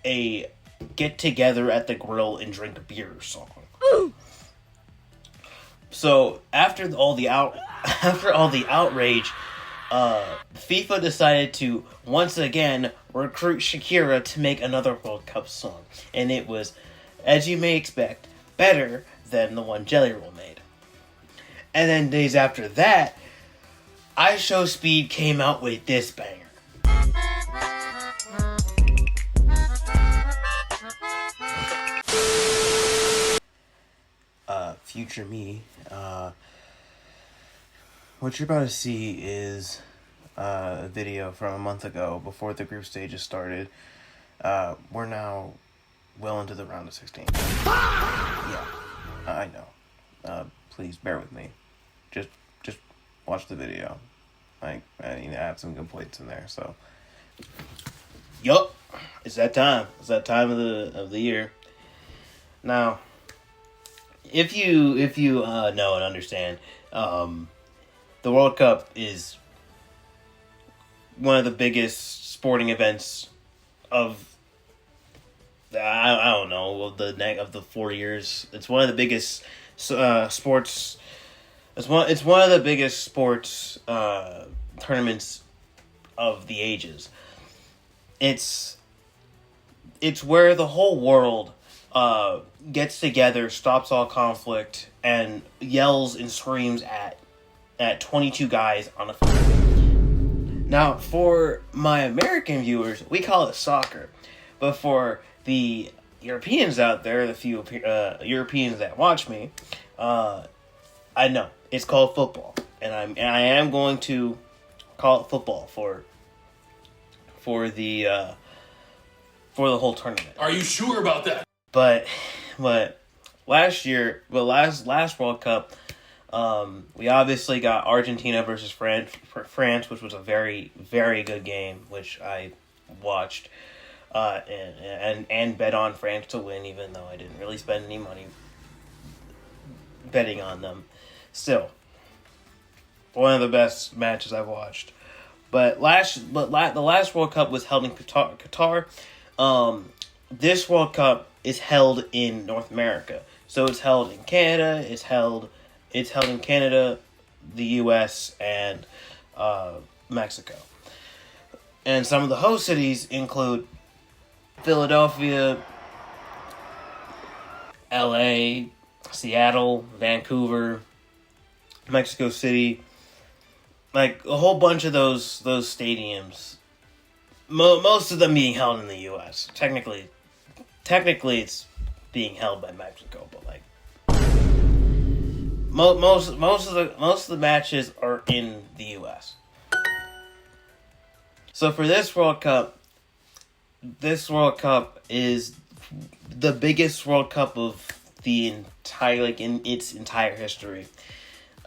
a get together at the grill and drink beer song. So after all the outrage, FIFA decided to once again recruit Shakira to make another World Cup song, and it was, as you may expect, better than the one Jelly Roll made. And then days after that, IShowSpeed came out with this banger. Future me, what you're about to see is a video from a month ago before the group stages started. We're now well into the round of 16. Yeah, I know. Please bear with me. Just watch the video. Like, I need to add some good points in there. So, yup, it's that time. It's that time of the year. Now, if you know and understand, the World Cup is one of the biggest sporting events of I don't know of the 4 years. It's one of the biggest sports. It's one of the biggest sports tournaments of the ages. It's where the whole world gets together, stops all conflict, and yells and screams at 22 guys on a field. Now, for my American viewers, we call it soccer, but for the Europeans out there, the few Europeans that watch me, I know it's called football, and I am going to call it football for the whole tournament. Are you sure about that? But last World Cup, we obviously got Argentina versus France, which was a very, very good game, which I watched, and bet on France to win, even though I didn't really spend any money betting on them. Still, one of the best matches I've watched. But the last World Cup was held in Qatar. This World Cup is held in North America. So it's held in Canada, it's held in Canada, the US, and Mexico. And some of the host cities include Philadelphia, LA, Seattle, Vancouver, Mexico City, like a whole bunch of those stadiums. Most of them being held in the US. Technically it's being held by Mexico, but like most of the matches are in the US. So for this World Cup is the biggest World Cup of the entire, like, in its entire history.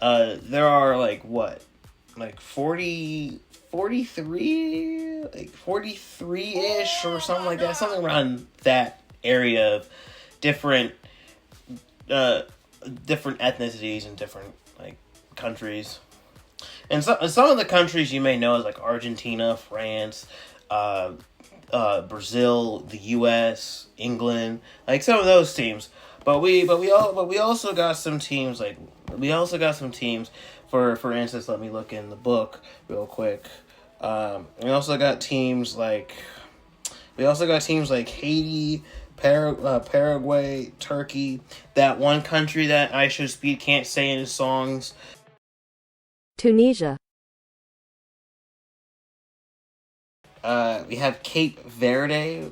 There are like 43-ish or something like that, something around that area of different ethnicities and different like countries. And some of the countries you may know is like Argentina, France, Brazil, the US, England, like some of those teams. But we also got some teams for instance, let me look in the book real quick. We also got teams like Haiti, Paraguay, Turkey, that one country that IShowSpeed can't say in his songs. Tunisia. We have Cape Verde.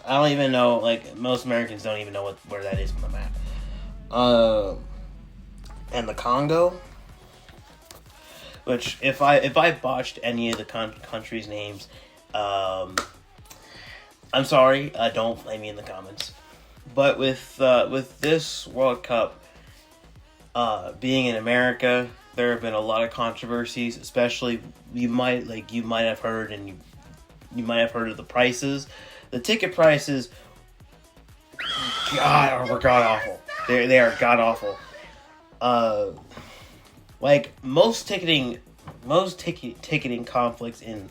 I don't even know, like, most Americans don't even know where that is on the map. And the Congo, which if I botched any of the countries' names, I'm sorry. Don't blame me in the comments. But with this World Cup being in America, there have been a lot of controversies. Especially you might have heard, and you might have heard of the prices. The ticket prices, are god awful. They are god awful. Like most ticketing conflicts in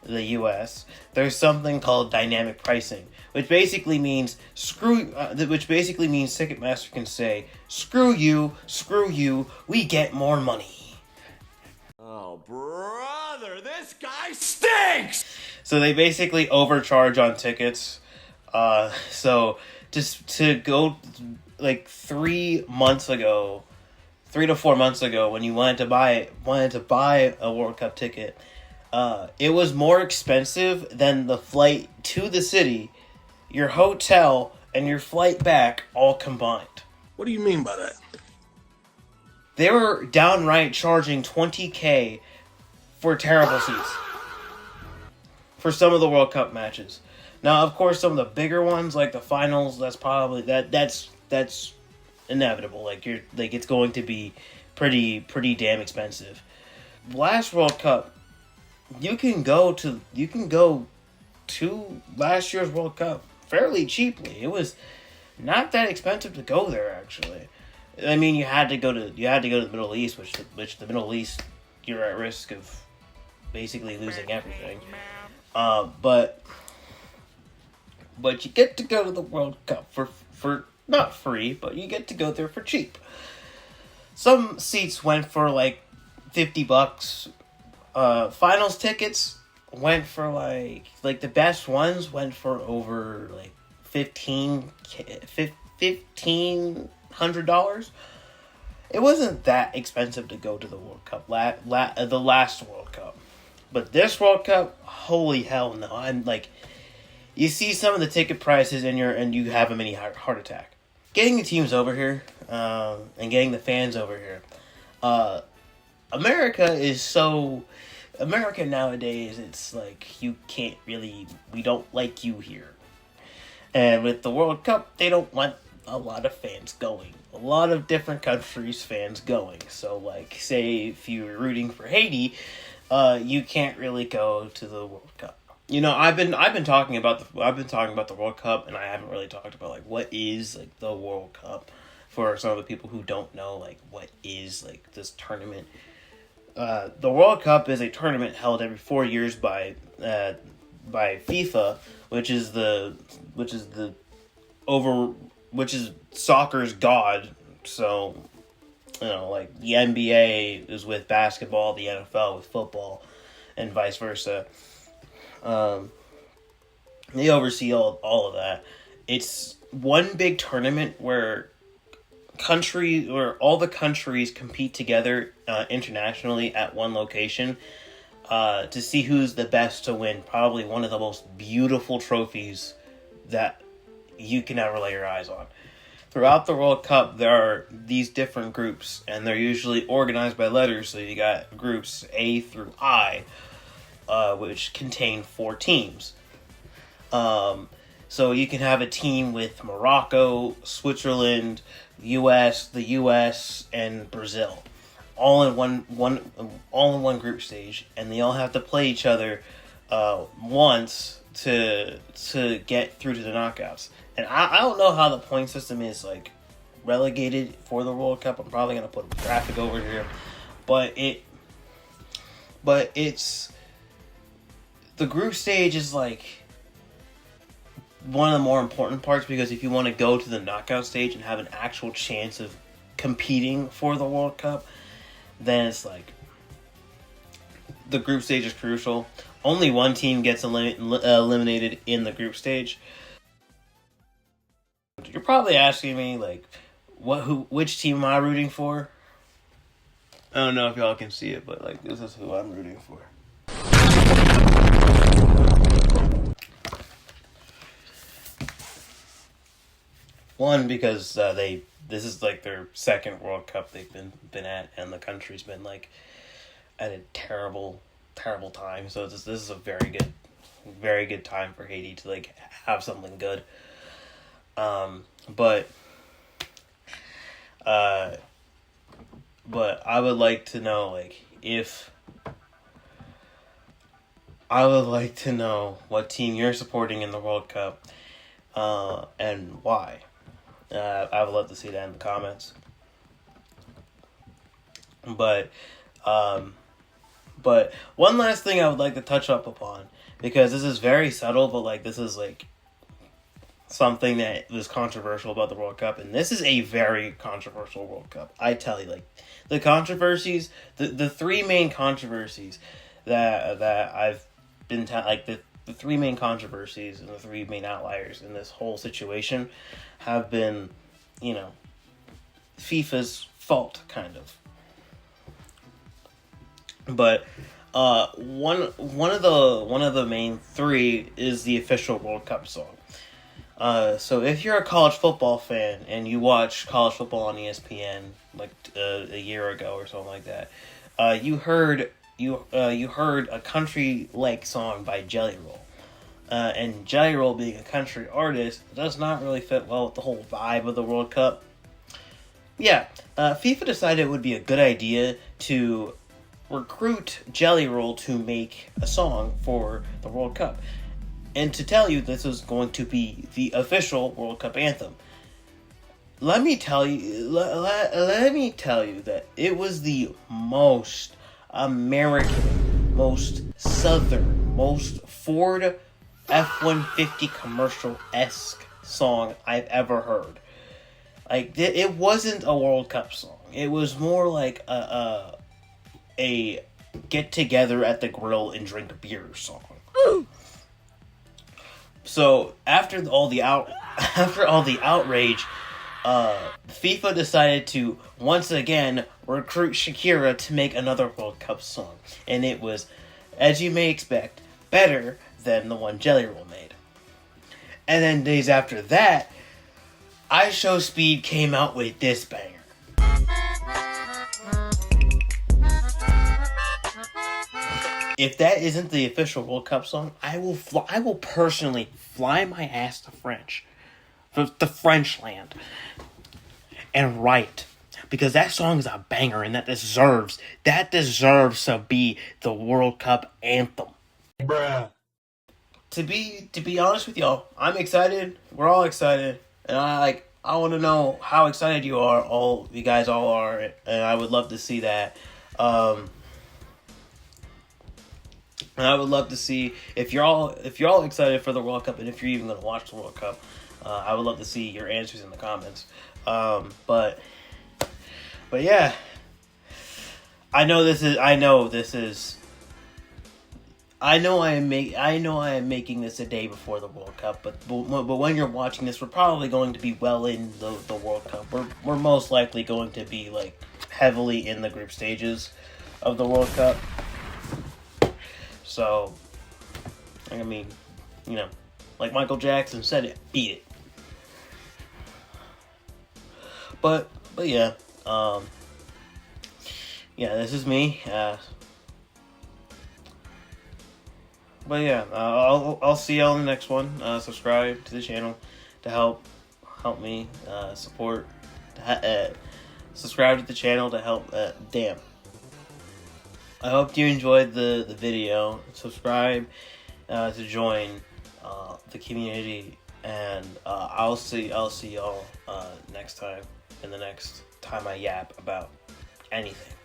the U.S., there's something called dynamic pricing, which basically means Ticketmaster can say, screw you, we get more money. Oh, brother, this guy stinks! So they basically overcharge on tickets. So just to go, like 3 to 4 months ago, when you wanted to buy a World Cup ticket, it was more expensive than the flight to the city, your hotel, and your flight back all combined. What do you mean by that? They were downright charging $20,000 for terrible seats for some of the World Cup matches. Now, of course, some of the bigger ones, like the finals, that's probably that's inevitable. Like it's going to be pretty damn expensive. Last World Cup, you can go to last year's World Cup fairly cheaply. It was not that expensive to go there, actually. I mean, you had to go to the Middle East, which the Middle East, you're at risk of basically losing everything. But you get to go to the World Cup for not free, but you get to go there for cheap. Some seats went for like $50. Finals tickets went for like the best ones went for over like $1,500. It wasn't that expensive to go to the World Cup, the last World Cup. But this World Cup, holy hell no. I'm like, you see some of the ticket prices and you have a mini heart attack. Getting the teams over here, and getting the fans over here. America nowadays, it's like, we don't like you here. And with the World Cup, they don't want a lot of fans going. A lot of different countries' fans going. So, like, say if you're rooting for Haiti, you can't really go to the World Cup. You know, I've been talking about the World Cup, and I haven't really talked about like what is like the World Cup for some of the people who don't know like what is like this tournament. The World Cup is a tournament held every 4 years by FIFA, which is soccer's god. So, you know, like the NBA is with basketball, the NFL with football, and vice versa. They oversee all of that. It's one big tournament where all the countries compete together internationally at one location to see who's the best to win probably one of the most beautiful trophies that you can ever lay your eyes on. Throughout the World Cup, there are these different groups, and they're usually organized by letters. So you got groups A through I, which contain 4 teams. So you can have a team with Morocco, Switzerland, the U.S., and Brazil, all in one group stage, and they all have to play each other once to get through to the knockouts. And I don't know how the point system is like relegated for the World Cup. I'm probably gonna put a graphic over here, but it's the group stage is like one of the more important parts, because if you want to go to the knockout stage and have an actual chance of competing for the World Cup, then it's like the group stage is crucial. Only one team gets eliminated in the group stage. You're probably asking me like, which team am I rooting for? I don't know if y'all can see it, but like this is who I'm rooting for. One, because this is like their second World Cup they've been at, and the country's been like at a terrible time. So this is a very good time for Haiti to like have something good. But I would like to know what team you're supporting in the World Cup, and why. I would love to see that in the comments. But one last thing I would like to touch up upon, because this is very subtle, but like this is like something that was controversial about the World Cup, and this is a very controversial World Cup. I tell you, like, the controversies, the three main controversies that I've been the three main controversies and the three main outliers in this whole situation have been, you know, FIFA's fault, kind of. But one of the main three is the official World Cup song. So if you're a college football fan and you watch college football on ESPN like a year ago or something like that, you heard a country like song by Jelly Roll. And Jelly Roll, being a country artist, does not really fit well with the whole vibe of the World Cup. Yeah, FIFA decided it would be a good idea to recruit Jelly Roll to make a song for the World Cup. And to tell you this was going to be the official World Cup anthem. Let me tell you that it was the most American, most Southern, most Ford F-150 commercial-esque song I've ever heard. Like, it wasn't a World Cup song. It was more like a get together at the grill and drink beer song. So after all the outrage, FIFA decided to once again recruit Shakira to make another World Cup song, and it was, as you may expect, better than the one Jelly Roll made. And then days after that, I Show Speed came out with this banger. If that isn't the official World Cup song, I will personally fly my ass to the French land, and write, because that song is a banger, and that deserves to be the World Cup anthem. Bruh. To be honest with y'all, I'm excited. We're all excited, and I want to know how excited you guys all are, and I would love to see that. And I would love to see if you're all excited for the World Cup, and if you're even going to watch the World Cup. I would love to see your answers in the comments. But yeah, I know I am making this a day before the World Cup. But when you're watching this, we're probably going to be well in the World Cup. We're most likely going to be like heavily in the group stages of the World Cup. So, I mean, you know, like Michael Jackson said it, beat it. But yeah, this is me. But yeah, I'll see y'all in the next one. Subscribe to the channel to help me support. Subscribe to the channel to help. Damn. I hope you enjoyed the video. Subscribe to join the community, and I'll see y'all next time, in the next time I yap about anything.